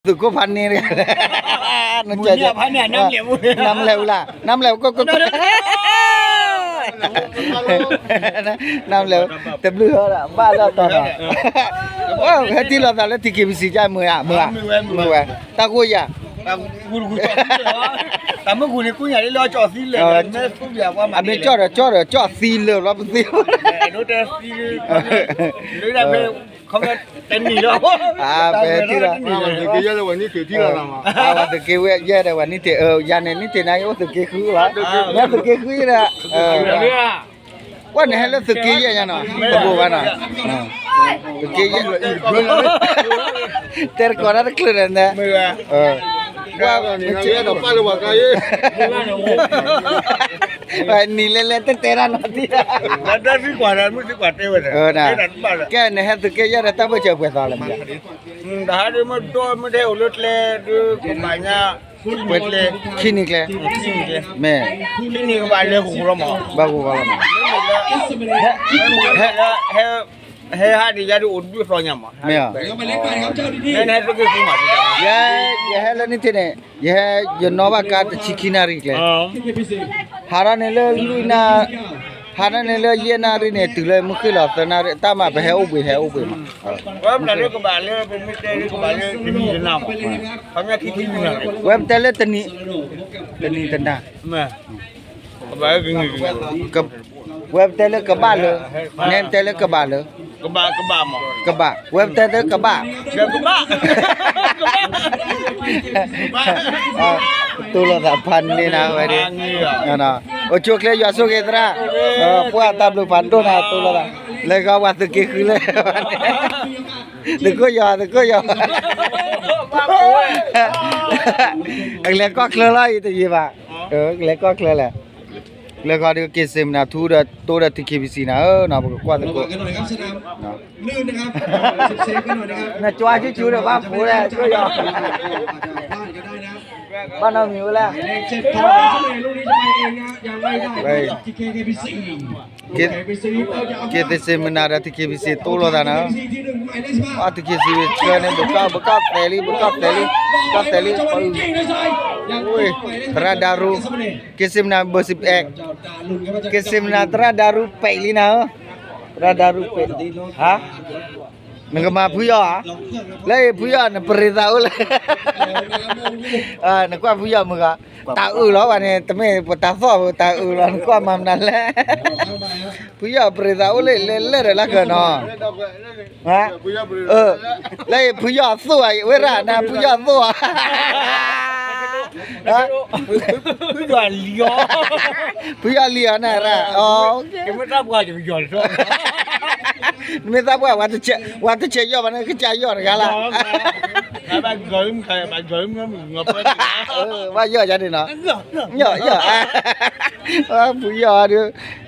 สึกก็พันนี่เลยนั่นเจ๊พันเนี่ยน้ำเหลวน้ำเหลวล่ะน้ำเหลวก็น้ำเหลวแต่เรือละบ้าแล้วตอนนั้นว้าวเฮติเราแต่ละที่กินสิจ่ายมือตากูอย่าแต่เมื่อกูเนี่ยกูอยากได้รอจอดซีเลยแม่กูอยากว่ามันไม่จอดซีเลยเราเป็นซีนู้นแต่ซีนู้นแต่เป็นเขาเป็นหนีแล้วเป็นที่ละ这个也是问你对题了嘛？ว่าตะเกียบเยอะแต่วันนี้ยาเนี่ยนี่เตนายว่าตะเกียบคือละแล้วตะเกียบคือละว่าเนี่ยแล้วตะเกียบยังเนาะตะบูกันเนาะตะเกียบเตอร์ก่อนนั่นคลื่นเนี่ยว่า你那也都发了我干耶？นี่เล่นเตะร้านนั่นที่มันได้สิกว่านั้นไม่สิกว่าเท่าไหร่นะแกเนี่ยตะเกียบยังแต่ไม่เจอเพื่อนตาเลยด่าดิมันตัวมันได้อุลุตเลยดูกุมารเนี่ยเปิดเลยขี้นิกเลยแม่ขี้นิกบาเลยกูรู้มั้งบ้ากูบ้ามั้งเฮ้ยฮะดิยาดูอุดดูฟรอนยามั้งไม่อ่ะเนี่ยตัวกี่มาดิยาแล้วนี่ที่เนี่ยยาอยู่นวากาตชิคินาริกเลยฮาราเนี่ยเลยลุยนาฮาราเนี่ยเลยเยนาริเนี่ยตื่นเลยมุขเลยตอนนั้นตามาไปเฮอุบมาว่ามันเรื่องกบาเลยเป็นมิตรเรื่องกบาเลยที่มีน้ำเขาไม่คิดที่นี่นะเว็บแต่ละตันนี้ตันน่ะแม่กบาเลยกับเว็บแต่ละกบาเลยเนี่ยแต่ละกบาเลยกบาหมอกบาเว็บแต่ละกบาตัวละพันนี่นะเว้ยดินะโอ้ช่วยเลยยาสุเกตระพวกตามลูกพันตัวนะตัวละเลยก็ว่าตึกคือเลยตึกก็ยาเลยก็เคลื่อนไล่ตัวยี่บ้าเลยก็เคลื่อนแหละแล้วก็เดี๋ยวเกษมนะทูดตัวที่เคบีซีนะนะบอกว่าตึกกันหน่อยครับสนามลื่นนะครับเซฟกันหน่อยนะครับนะจ้าจู่ๆเลยว่าผู้เลยช่วยยาบ้านเรามีแล้วเจ็บท้องลูกนี้จะไปเองนะยังไม่ได้ที่KBC เกษมนะที่เคบีซีตัวละนะว่าที่เคบีซีเชื่อเนี่ยบุกเตลีโอ้ยตราดารุเกษมนะเบอร์11เกษมนะตราดารุไปลีนะตราดารุไปฮะนึกมาผู้ย่อเลยผู้ย่อน่ะปริตาอุเลยนึกว่าผู้ย่อมึงก็ตาอื้อแล้ววันนี้แต่ไม่ตาฟ้อตาอื้อแล้วนึกว่ามันนั่นแหละผู้ย่อปริตาอุเลยเล่นละกันเนาะฮะเลยผู้ย่อสวยเวลานะผู้ย่อสวยผู้ย่อเลี้ยผู้ย่อเลี้ยน่ะล่ะอ๋อไม่ทราบว่าจะย่อหรือไม่ทราบว่าวันที่เชยย่อมันคือใจย่อหรือกันล่ะบ้านเกิมนะมึงเงาเปิดว่าย่อจะดีเนาะย่อผู้ย่อดิ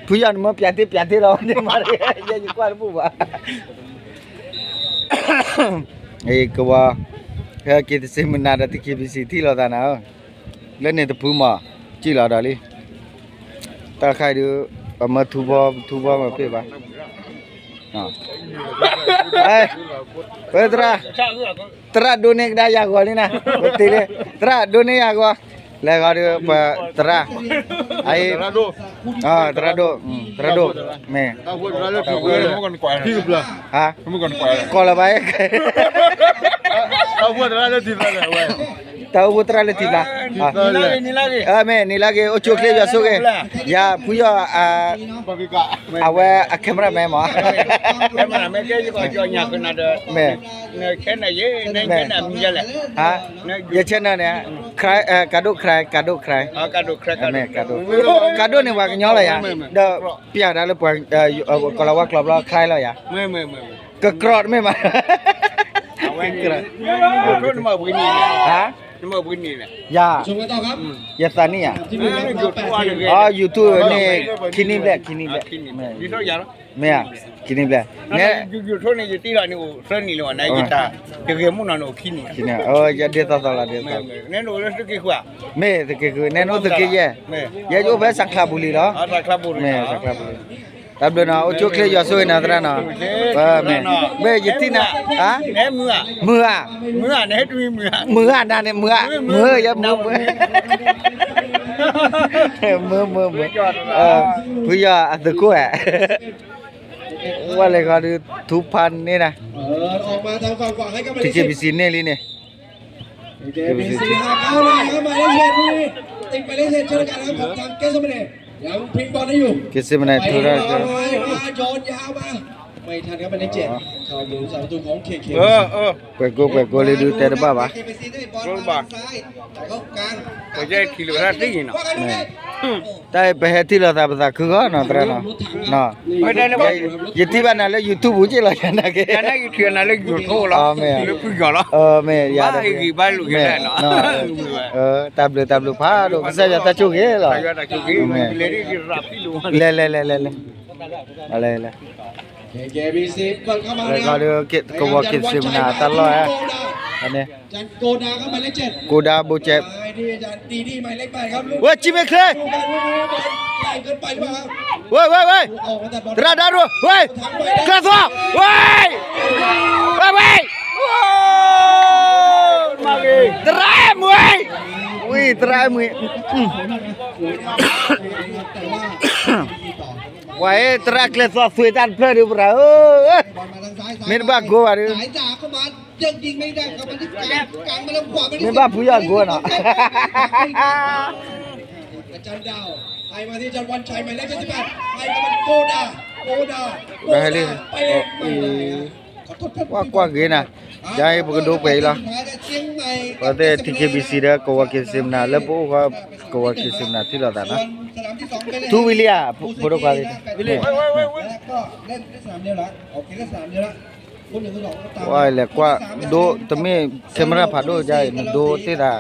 ผู้ย่อมันเปลี่ยนที่เราเนี่ยมาเลยยังอยู่กว่าผู้ว่าไอ้ก็ว่าเฮ้ยคิดสิมันน่าจะที่คิดสิที่เราตานะแล้วเนี่ยตัวผู้มาจีเราได้เลยตาใครดูมาทูบมาเปล่าเฮ้ยตราดูเนี่ยได้ยากกว่านี่นะbetul leตราดูเนี่ยยากกว่าแล้วก็ดูตราไอ้ตราดูแม่ที่กลุ่มฮะก็ละไปเอาพวกตราเลยที่ละเว้ยtahu putra le tibla me ni lagi o chokle ya soge ya puya awe camera me ma camera me ke ko nya kana de me ne kena ye ne kena mi ya le ha ya chena ne cry kado cry kado me kado ne wa nyo la ya de pia da le pwa ko la wa club la cry la ya me ke krot me ma krot ma begini ha nama begini lah. Ya. ชมกันต่อครับ Ya tani ya. YouTube ni kini black. Video ya. Me ya. Kini black. Ne YouTube ni jadi lah ni sering ni lah naik kita. Kerja mu nano kini. Kini. Oh ya dia tahu lah dia tahu. Ne no le segi kuah. Me segi ku. Ne no segi ye. Ya jo be sakla buli lo. Sakla buli. Me sakla buli. tập được nào chỗ kia giờ xuôi nào ra nào mẹ bây giờ tin à hả nè mưa mưa nè hết mưa mưa à này mưa giờ mưa bây giờ ăn từ cuối àว่าเลยก็ดูทุบพันนี่นะ ออกมาทางฝั่งขวาให้กับ ที่จะไปซีนเนี่ยลิเนี่ย เกบีซีหาเข้าเลยครับหมายเลข7นี่ติดหมายเลข7เช่นกันนะครับของทางเกสเมเน่ยังพิงบอลได้อยู่ กิสมันทุรา โยนยาวมาไม่ทันครับหมายเลข7เข้าอยู่สามประตูของเค เปิดโกเลยดูแต่บ้าปะ ก็จะขี่รถได้ที่เนาะ แต่ไปเหตุที่เราทำภาษาคือก็นอนตระนอนนอไม่ได้นะยี่ที่บ้านนั่นเลยยูทูบจีเราอย่างนั้นแกนั่นอยู่ที่นั่นเลยอยู่โท่ละเลยพูดก่อนละแม่ยาได้กี่ใบลูกแค่เนาะตามเลยพาดูก็ใช่จะตาชุกเอ๋หรอเลยที่รับที่ดูเลยอะไรเกบีซีเปิดเข้ามา แล้วก็เดี๋ยวก็ว่ากินซิมนาตลอดอันนี้ จันโกดาเข้าหมายเลข7 โกดาโบเจ็บ ดีจันดีหมายเลข8ครับ เว้ยจิเมเคล ใหญ่เกินไปหรือเปล่าครับ เว้ยตราดารุเว้ยกระสอบเว้ยตรายมวยตรายมวยไว้ตรากเลสอสวยจันเพลิดอยู่เปล่าเมนบ้ากัวดิ สายจ่าเข้ามายังยิงไม่ได้ครับมันที่กลางมาแล้วขวาไม่ได้ เมนบ้าผู้ยากกัวเนาะ จันดาวไปมาที่จันวันชัยหมายเลข78ไปกับมันโกดาไปเลยว่ากว่าเกินนะยายบุกดูไปละพอแต่ที่เคบีซีเด้อก็ว่ากินซิมนาแล้วพวกก็ว่ากินซิมนาที่เราแต่นะทูวิเลียพูดว่าอะไรแล้วก็เล่นสนามเดียวละโอเคเล่นสนามเดียวละคน1 2ตาม ว่าแหละกว่าดูตะมีแคมราผ่าดูใจดูที่ละ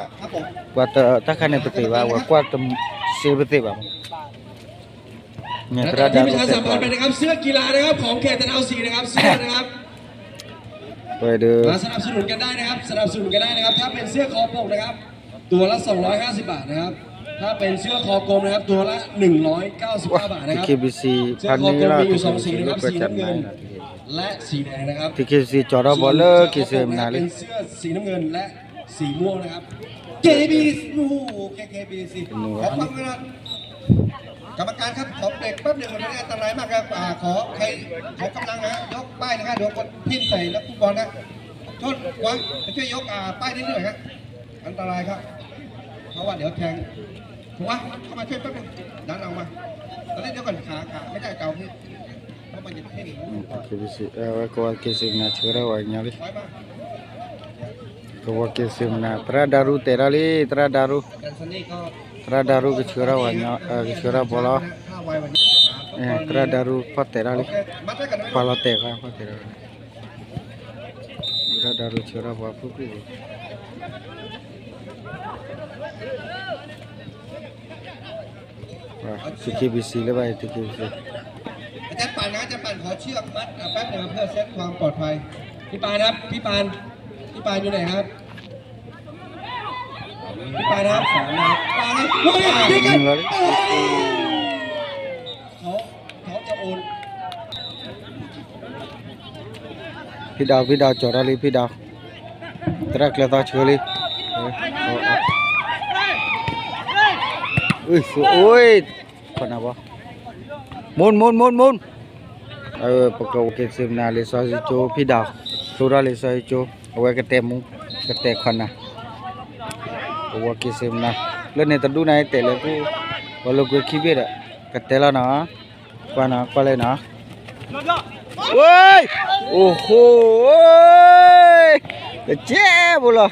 กว่าถ้าคันนี้ปฏิว่ากว่าตะเสียปฏิว่าเนี่ยตราดา ที่ประชาสัมพันธ์ไปนะครับเสื้อกีฬานะครับของเขตตะนาวศรีนะครับเสื้อนะครับไปดูมาสนับสนุนกันได้นะครับถ้าเป็นเสื้อคอปกนะครับตัวละ250 บาทนะครับถ้าเป็นเสื้อคอกลมนะครับตัวละ199 บาทนะครับ TKBC พันนี้ละที่สีนะครับสีน้ำเงินและสีแดงนะครับ TKBC จอดบอลเลอร์กิเซมนาลิเป็นเสื้อสีน้ำเงินและสีม่วงนะครับ KBC ขอฟังนะครับกรรมการครับขอเบรกแป๊บหนึ่งมันไม่อันตรายมากครับขอกำลังนะยกป้ายนะครับเดี๋ยวคนพิ้นใส่นักฟุตบอลนะชนวางช่วยยกป้ายนิดหน่อยครับอันตรายครับเพราะว่าเดี๋ยวแทงถูกไหมเข้ามาช่วยแป๊บนึงดันออกมาตอนนี้เดี๋ยวก่อนขาไม่ได้เกาพี่เพราะมันจะเพ่ง TKBCก็ว่ากิเซมนาเชื่อว่าอย่างนี้ก็ว่ากิเซมนาตราดารุเตระลีตราดารุTeradaru kecura banyak, kecura bola. Teradaru patera li, palateka patera. Teradaru kecura apa pun. TKBC เลยไป TKBC อาจารย์ปานนะอาจารย์ปานขอเชือกมัดแป๊บหนึ่งเพื่อเซตความปลอดภัยพี่ปานครับพี่ปานอยู่ไหนครับไปนะครับ3นะครับปาครับยิงกันเขาจะโอนพี่ดาวจอดอะไรพี่ดาวตรักเลยตาเชอเลยโอ้ยkenapa mun pokok kesim na le so joพี่ดาวsura le so jo awe ketemu ketek khanaว่ากิเซมนะแล้วเนี่ยตัดดูนายเตะเลยกูว่าเรากูขี้เบียดกัดเตะแล้วนะกว่าเลยนะเว้ยโอ้โหเจ็บบุล่ะ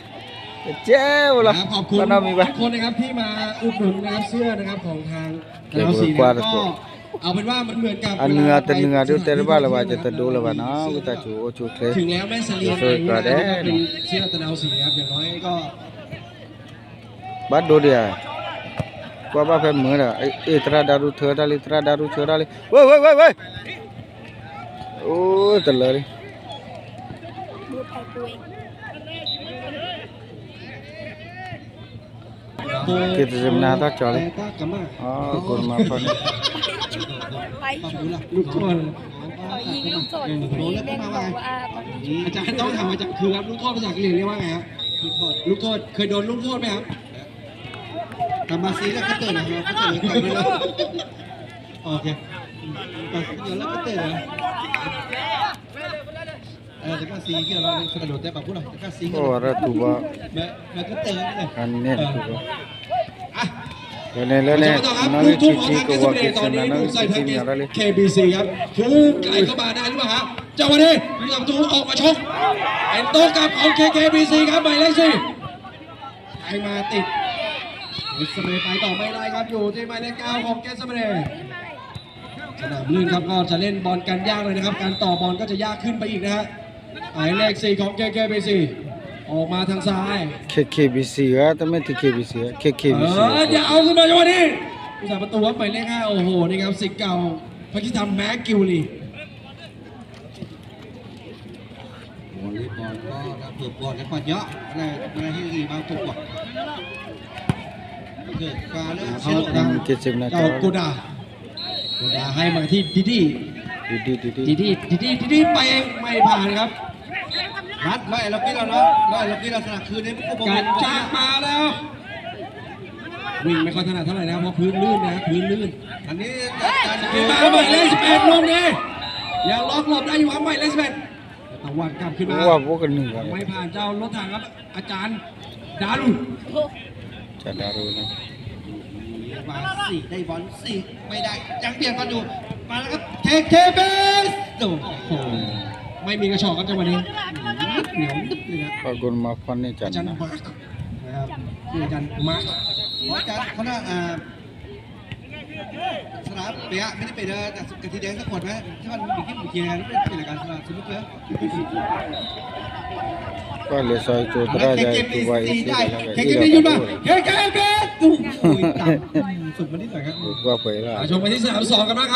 ขอบคุณทุกคนนะครับที่มาอุดหนุนนะครับเสื้อนะครับของทางเราสีก็เอาเป็นว่ามันเหมือนกับเนื้อดูเตะบ้าละว่าจะตัดดูละว่านะกูตาจูเคถึงแล้วแม่เสลียงเป็นเสื้อตะนาวสีครับอย่างน้อยก็บัดดูdia gua apa fem mera teradaru therdali woi oh telari kita sebenarnya tak cari kurma apa ไป ฝั่งนู้นล่ะลูกโทษ เขายิงลูกโทษมีแม่งบอกว่าตอนนี้ อาจารย์ต้องถามอาจารย์คือครับลูกโทษภาษาอังกฤษเรียกว่าไงครับลูกโทษเคยโดนลูกโทษไหมครับกลับมาซีแล้วก็เตะนะครับก็เตะกลับมาแล้วโอเคเดี๋ยวแล้วก็เตะนะจะก็ซีเกี่ยวเราสกระโดดแต่แบบพูดหน่อยจะก็ซี โอ้ระตูบะ แม่ก็เตะนี่เลย อันนี้ตูบะ อ่ะ แล้วเนี่ยนั่นเลยที่ก็ว่าคิดนะนั่นที่มีอะไรเลย KBC ครับถูกไก่เข้ามาได้หรือเปล่าฮะจังหวะนี้มีประตูออกมาชกเป็นโต๊ะกลับของ KBC ครับหมายเลข4ไอมาติดสเปรย์ไปต่อไม่ได้ครับอยู่ที่หมายเลข9ของแกสเปรย์สนามลื่นครับก็จะเล่นบอลกันยากเลยนะครับการต่อบอลก็จะยากขึ้นไปอีกนะฮะหมายเลข4ของ KBC ออกมาทางซ้าย KKBC อ่ะแต่ไม่ที่ KBC อ่ะ KKBC อย่าเอาขึ้นมาจังหวะนี้ผู้สาประตูครับหมายเลข5โอ้โหนี่ครับศิษย์เก่าพาคิธรรมแม็กกิวลีวอลเลย์บอลก็เปิดบอลกันก่อนเยอะอะไรที่ดีบางตุกว่ะเกิดการเลือกเชื่อทางเจ้าโกดาให้มาที่ดิดีไปเองไม่ผ่านครับรัดไม่เราคิดเราเนาะเราคิดเราสนับคืนนี้การจ้างมาแล้ววิ่งไม่ค่อยถนัดเท่าไหร่นะเพราะพื้นลื่นนะพื้นลื่นอันนี้การมาใหม่เลข11ลงนี่ยังล็อกหลบได้อยู่ครับใหม่เลข11ตะวันกลับขึ้นมา ว่าพวกกันหนึ่งกัน ไม่ผ่านเจ้ารถถังครับอาจารย์ดารุน จะดารุนะ มาสี่ได้บอลสี่ไม่ได้ยังเปลี่ยนกันอยู่มาแล้วครับเทเบสโอ้โหไม่มีกระชอกครับจังหวะนี้เหนียวนึบเลยนะ ปากุลมาฟันนี่จัน อาจารย์ นะ มาร์กนะครับชื่ออาจารย์มาร์กอาจารย์เขาน่าสนามเปียไม่ได้เป็นแต่กะทิแดงสักคนไหมที่มันมีคลิปมีเกียร์นี่เป็นรายการสนามสนุกเกอร์ ก็เลยซอยตัวตราใจตัวไว้สิแล้วก็ เคเกมยุดมาเคเกมดูสุดมานิดหน่อยครับ ว่าไปละ ชมไปที่สนาม2กันบ้างครับ